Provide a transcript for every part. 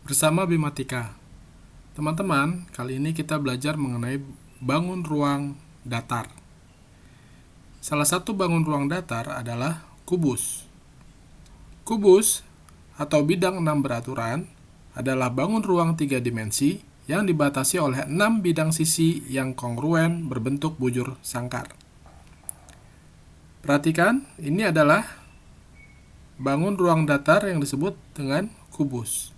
Bersama Bimatika. Teman-teman, kali ini kita belajar mengenai bangun ruang datar. Salah satu bangun ruang datar adalah kubus. Kubus atau bidang 6 beraturan adalah bangun ruang 3 dimensi yang dibatasi oleh 6 bidang sisi yang kongruen berbentuk bujur sangkar. Perhatikan, ini adalah bangun ruang datar yang disebut dengan kubus.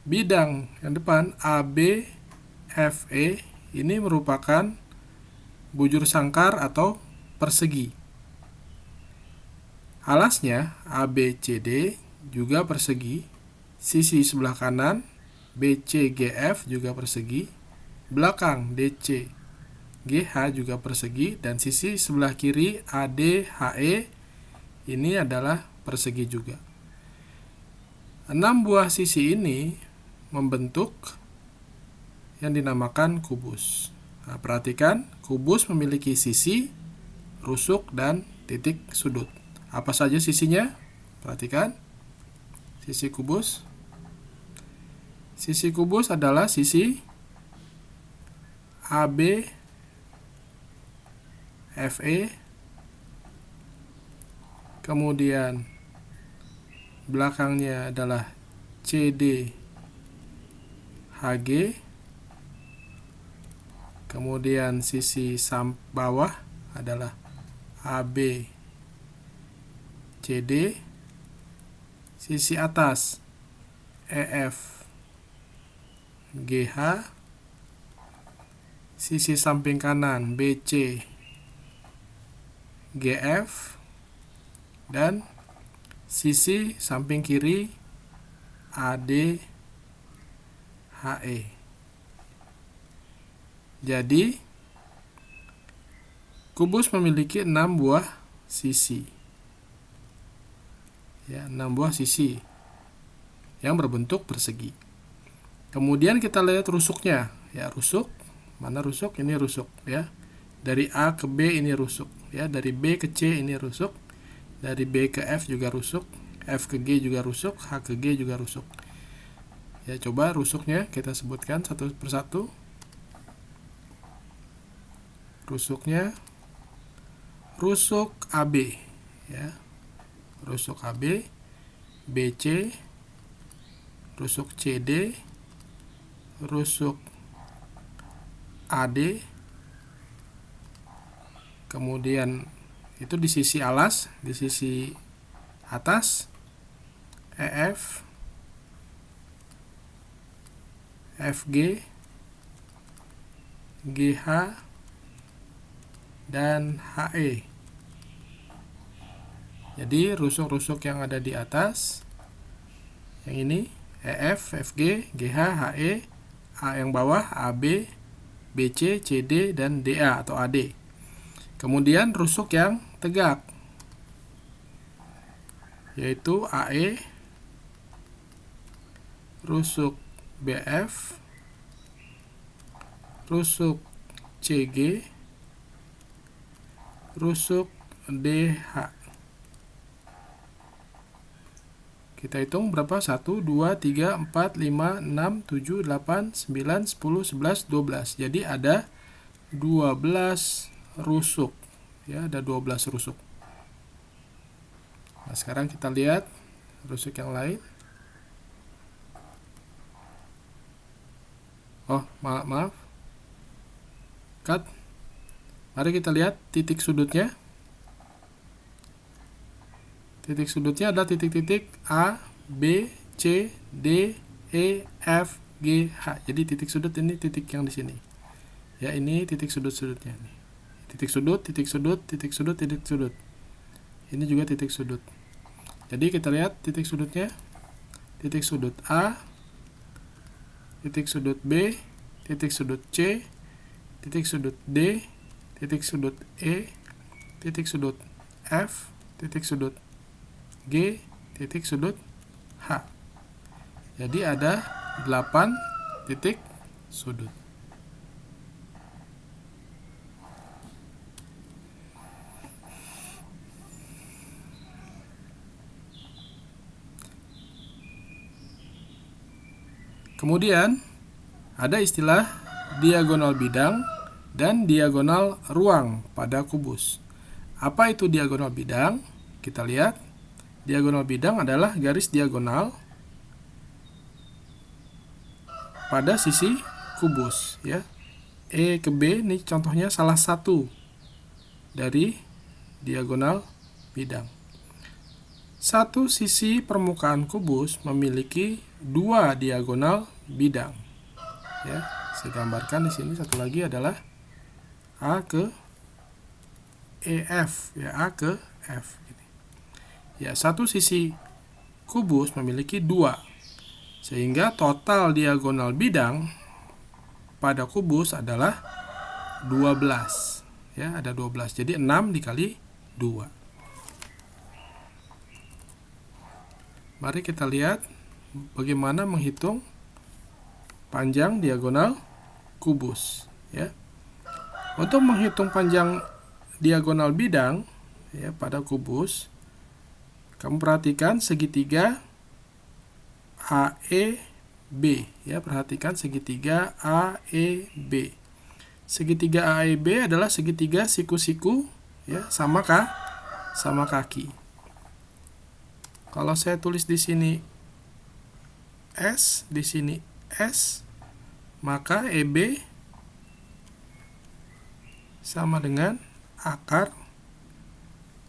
Bidang yang depan AB, FE ini merupakan bujur sangkar atau persegi. Alasnya ABCD juga persegi, sisi sebelah kanan BCGF juga persegi, belakang DCGH juga persegi, dan sisi sebelah kiri ADHE ini adalah persegi juga. 6 buah sisi ini membentuk yang dinamakan kubus. Nah, perhatikan, kubus memiliki sisi, rusuk, dan titik sudut. Apa saja sisinya? Perhatikan, sisi kubus. Sisi kubus adalah sisi AB, FE, kemudian belakangnya adalah CD, HG, kemudian sisi bawah adalah AB, CD, sisi atas EF, GH, sisi samping kanan BC, GF, dan sisi samping kiri AD, HE. Jadi, kubus memiliki 6 buah sisi. Ya, 6 buah sisi yang berbentuk persegi. Kemudian kita lihat rusuknya. Ya, rusuk. Mana rusuk? Ini rusuk, ya. Dari A ke B ini rusuk, ya. Dari B ke C ini rusuk. Dari B ke F juga rusuk. F ke G juga rusuk, H ke G juga rusuk. Ya, coba rusuknya kita sebutkan satu persatu. Rusuknya rusuk AB, ya. Rusuk AB, BC, rusuk CD, rusuk AD, kemudian itu di sisi alas, di sisi atas EF, FG, GH, dan HE. Jadi rusuk-rusuk yang ada di atas, yang ini EF, FG, GH, HE, A yang bawah AB, BC, CD, dan DA atau AD. Kemudian rusuk yang tegak, yaitu AE, rusuk BF, rusuk CG, rusuk DH. Kita hitung berapa? 1, 2, 3, 4, 5, 6, 7, 8, 9, 10, 11, 12. Jadi ada 12 rusuk. Ya, ada 12 rusuk. Nah, sekarang kita lihat rusuk yang lain. Oh, maaf. Cut. Mari kita lihat titik sudutnya. Titik sudutnya adalah titik-titik A, B, C, D, E, F, G, H. Jadi titik sudut ini titik yang di sini. Ya, ini titik sudut-sudutnya nih. Titik sudut, titik sudut, titik sudut, titik sudut. Ini juga titik sudut. Jadi kita lihat titik sudutnya. Titik sudut A, titik sudut B, titik sudut C, titik sudut D, titik sudut E, titik sudut F, titik sudut G, titik sudut H. Jadi ada 8 titik sudut. Kemudian ada istilah diagonal bidang dan diagonal ruang pada kubus. Apa itu diagonal bidang? Kita lihat. Diagonal bidang adalah garis diagonal pada sisi kubus, ya. E ke B ini contohnya salah satu dari diagonal bidang. Satu sisi permukaan kubus memiliki dua diagonal bidang. Ya, saya gambarkan di sini. Satu lagi adalah A ke EF, ya, A ke F. Ya, satu sisi kubus memiliki dua, sehingga total diagonal bidang pada kubus adalah 12. Ya, ada 12. Jadi 6 dikali 2. Mari kita lihat bagaimana menghitung panjang diagonal kubus, ya. Untuk menghitung panjang diagonal bidang, ya, pada kubus, kamu perhatikan segitiga AEB, ya, perhatikan segitiga AEB. Segitiga AEB adalah segitiga siku-siku, ya, sama kaki. Kalau saya tulis di sini S, di sini S, maka EB sama dengan akar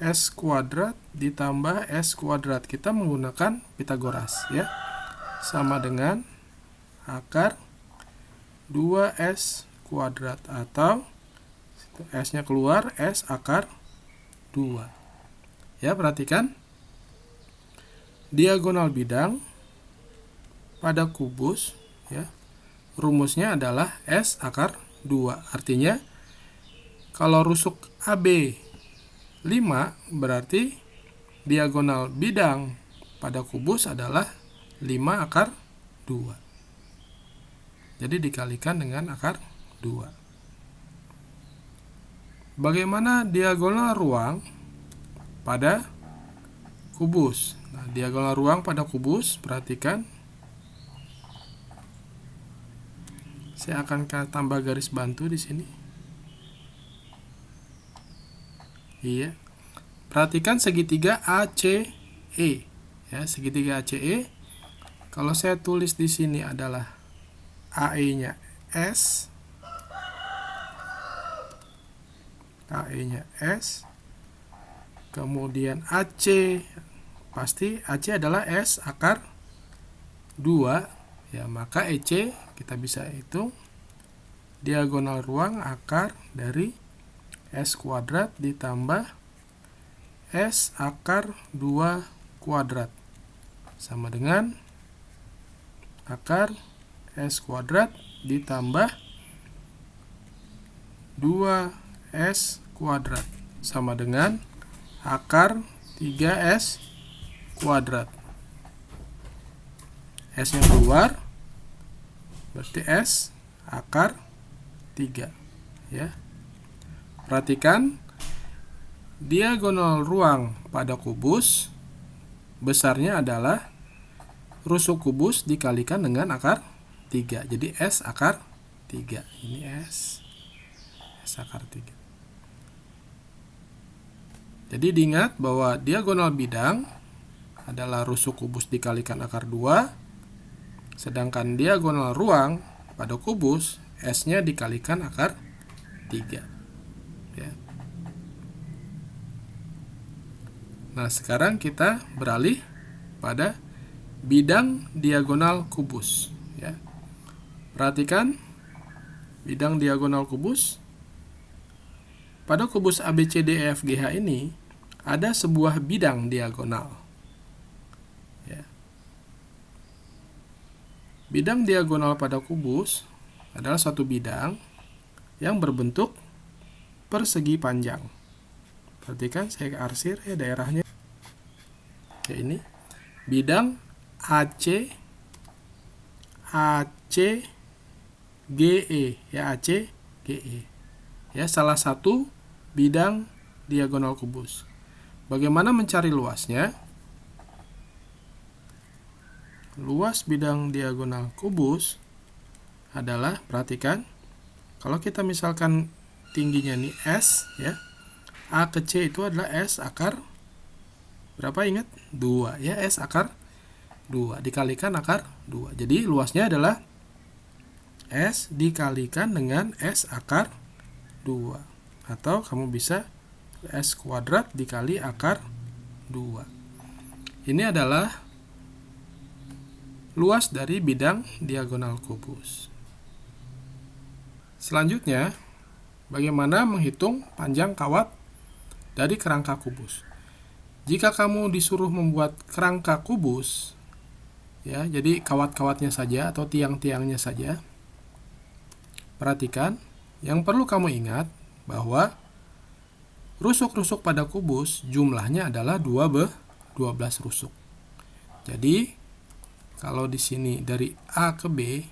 S kuadrat ditambah S kuadrat. Kita menggunakan Pitagoras, ya. Sama dengan akar 2S kuadrat, atau S-nya keluar, S akar 2. Ya, perhatikan. Diagonal bidang pada kubus, ya, rumusnya adalah S akar 2. Artinya, kalau rusuk AB 5, berarti diagonal bidang pada kubus adalah 5 akar 2. Jadi dikalikan dengan akar 2. Bagaimana diagonal ruang pada kubus? Nah, diagonal ruang pada kubus, perhatikan. Saya akan tambah garis bantu di sini. Iya. Perhatikan segitiga ACE, ya, segitiga ACE. Kalau saya tulis di sini adalah AE-nya S, AE-nya S. Kemudian AC, pasti AC adalah S akar 2, ya, maka EC kita bisa hitung diagonal ruang akar dari S kuadrat ditambah S akar 2 kuadrat sama dengan akar S kuadrat ditambah 2S kuadrat sama dengan akar 3S kuadrat. S-nya keluar, berarti S akar 3, ya. Perhatikan, diagonal ruang pada kubus besarnya adalah rusuk kubus dikalikan dengan akar 3. Jadi S akar 3. Ini S akar 3. Jadi diingat bahwa diagonal bidang adalah rusuk kubus dikalikan akar 2, sedangkan diagonal ruang pada kubus S-nya dikalikan akar 3. Ya. Nah, sekarang kita beralih pada bidang diagonal kubus, ya. Perhatikan bidang diagonal kubus. Pada kubus ABCDEFGH ini ada sebuah bidang diagonal, ya. Bidang diagonal pada kubus adalah suatu bidang yang berbentuk persegi panjang. Perhatikan, saya arsir, ya, daerahnya. Oke, ini bidang AC GE, ya, AC GE, ya, salah satu bidang diagonal kubus. Bagaimana mencari luasnya? luas bidang diagonal kubus adalah, perhatikan, kalau kita misalkan tingginya nih S, ya, A ke C itu adalah S akar berapa, ingat? 2, ya, S akar 2 dikalikan akar 2. Jadi luasnya adalah S dikalikan dengan S akar 2. Atau kamu bisa S kuadrat dikali akar 2. Ini adalah luas dari bidang diagonal kubus. Selanjutnya, bagaimana menghitung panjang kawat dari kerangka kubus? Jika kamu disuruh membuat kerangka kubus, ya, jadi kawat-kawatnya saja atau tiang-tiangnya saja, perhatikan, yang perlu kamu ingat bahwa rusuk-rusuk pada kubus jumlahnya adalah 12 rusuk. Jadi, kalau di sini dari A ke B,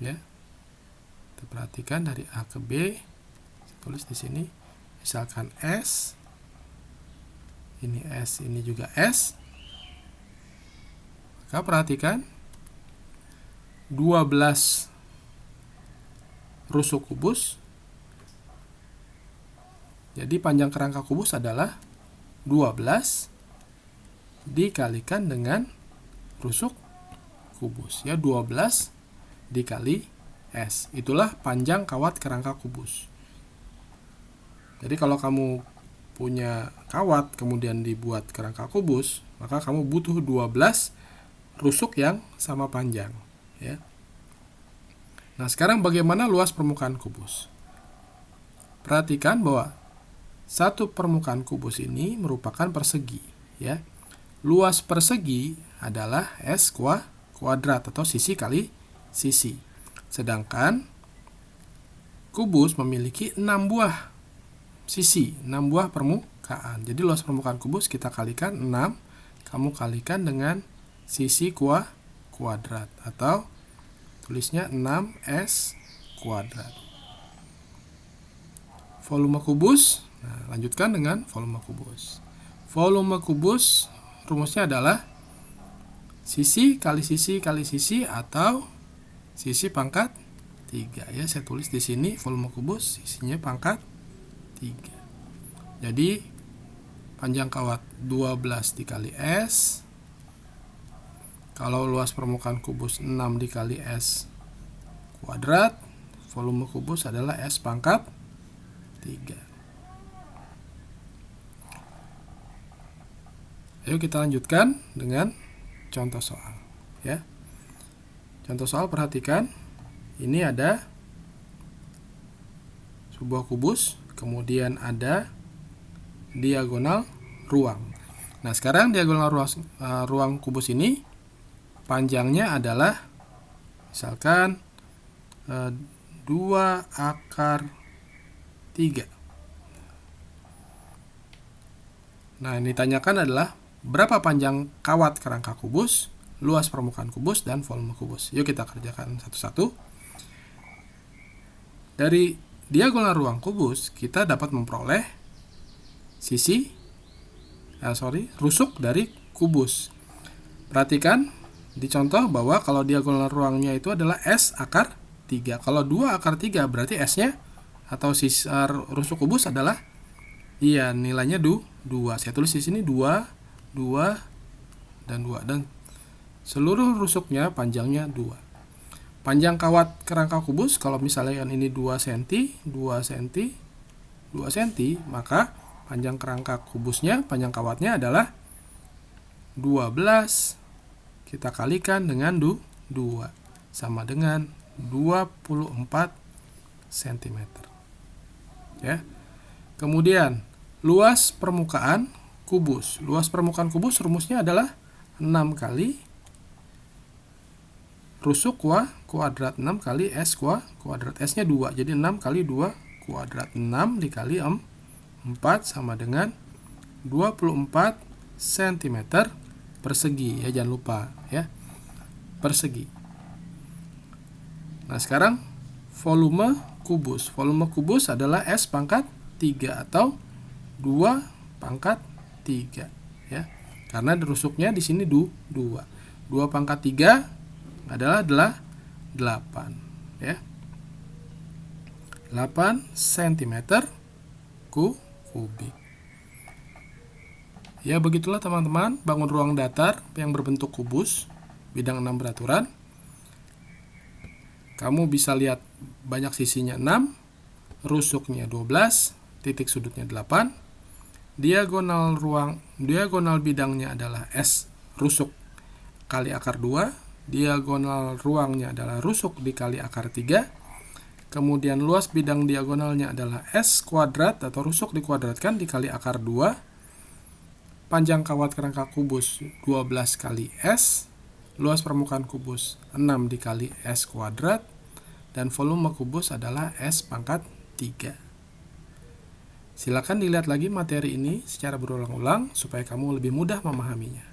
ya, kita perhatikan dari A ke B, saya tulis di sini, misalkan S, ini S, ini juga S. Maka perhatikan 12 rusuk kubus. Jadi panjang kerangka kubus adalah 12 dikalikan dengan rusuk kubus, ya, 12 dikali S. Itulah panjang kawat kerangka kubus. Jadi kalau kamu punya kawat kemudian dibuat kerangka kubus, maka kamu butuh 12 rusuk yang sama panjang, ya. Nah, sekarang bagaimana luas permukaan kubus? Perhatikan bahwa satu permukaan kubus ini merupakan persegi, ya. Luas persegi adalah S kuadrat atau sisi kali sisi. Sedangkan kubus memiliki 6 buah sisi, 6 buah permukaan. Jadi luas permukaan kubus kita kalikan 6, kamu kalikan dengan sisi kuadrat atau tulisnya 6S kuadrat. Volume kubus, nah, lanjutkan dengan volume kubus. Volume kubus rumusnya adalah sisi kali sisi kali sisi atau sisi pangkat 3, ya. Saya tulis di sini volume kubus sisinya pangkat 3. Jadi panjang kawat 12 dikali S. Kalau luas permukaan kubus 6 dikali S kuadrat, volume kubus adalah S pangkat 3. Ayo kita lanjutkan dengan contoh soal, ya. Contoh soal, perhatikan. Ini ada sebuah kubus, kemudian ada diagonal ruang. Nah, sekarang diagonal ruang kubus ini panjangnya adalah misalkan 2 akar 3. Nah, yang ditanyakan adalah berapa panjang kawat kerangka kubus, luas permukaan kubus, dan volume kubus. Yuk kita kerjakan satu-satu. Dari diagonal ruang kubus, kita dapat memperoleh rusuk dari kubus. Perhatikan di contoh bahwa kalau diagonal ruangnya itu adalah S akar 3. Kalau 2 akar 3 berarti S-nya atau sisa rusuk kubus adalah, iya, nilainya 2. Saya tulis di sini 2, dan 2. Dan seluruh rusuknya panjangnya 2. Panjang kawat kerangka kubus, kalau misalnya ini 2 cm, 2 cm, 2 cm, maka panjang kerangka kubusnya, panjang kawatnya adalah 12 kita kalikan dengan 2 sama dengan 24 cm. Ya. Kemudian luas permukaan kubus. Luas permukaan kubus rumusnya adalah 6 kali rusuk kuadrat, 6 kali S kuadrat. S-nya 2, jadi 6 kali 2 kuadrat. 6 dikali 4 sama dengan 24 cm persegi, ya, jangan lupa, ya, persegi. Nah, sekarang volume kubus. Volume kubus adalah S pangkat 3 atau 2 pangkat 3, ya. Karena rusuknya di sini 2. 2 pangkat 3 adalah 8 ya. 8 cm kubik. Ya, begitulah teman-teman bangun ruang datar yang berbentuk kubus, bidang 6 beraturan. Kamu bisa lihat banyak sisinya 6, rusuknya 12, titik sudutnya 8. Diagonal bidangnya adalah S rusuk kali akar 2, diagonal ruangnya adalah rusuk dikali akar 3. Kemudian luas bidang diagonalnya adalah S kuadrat atau rusuk dikuadratkan dikali akar 2. Panjang kawat kerangka kubus 12 kali S, luas permukaan kubus 6 dikali S kuadrat, dan volume kubus adalah S pangkat 3. Silakan dilihat lagi materi ini secara berulang-ulang supaya kamu lebih mudah memahaminya.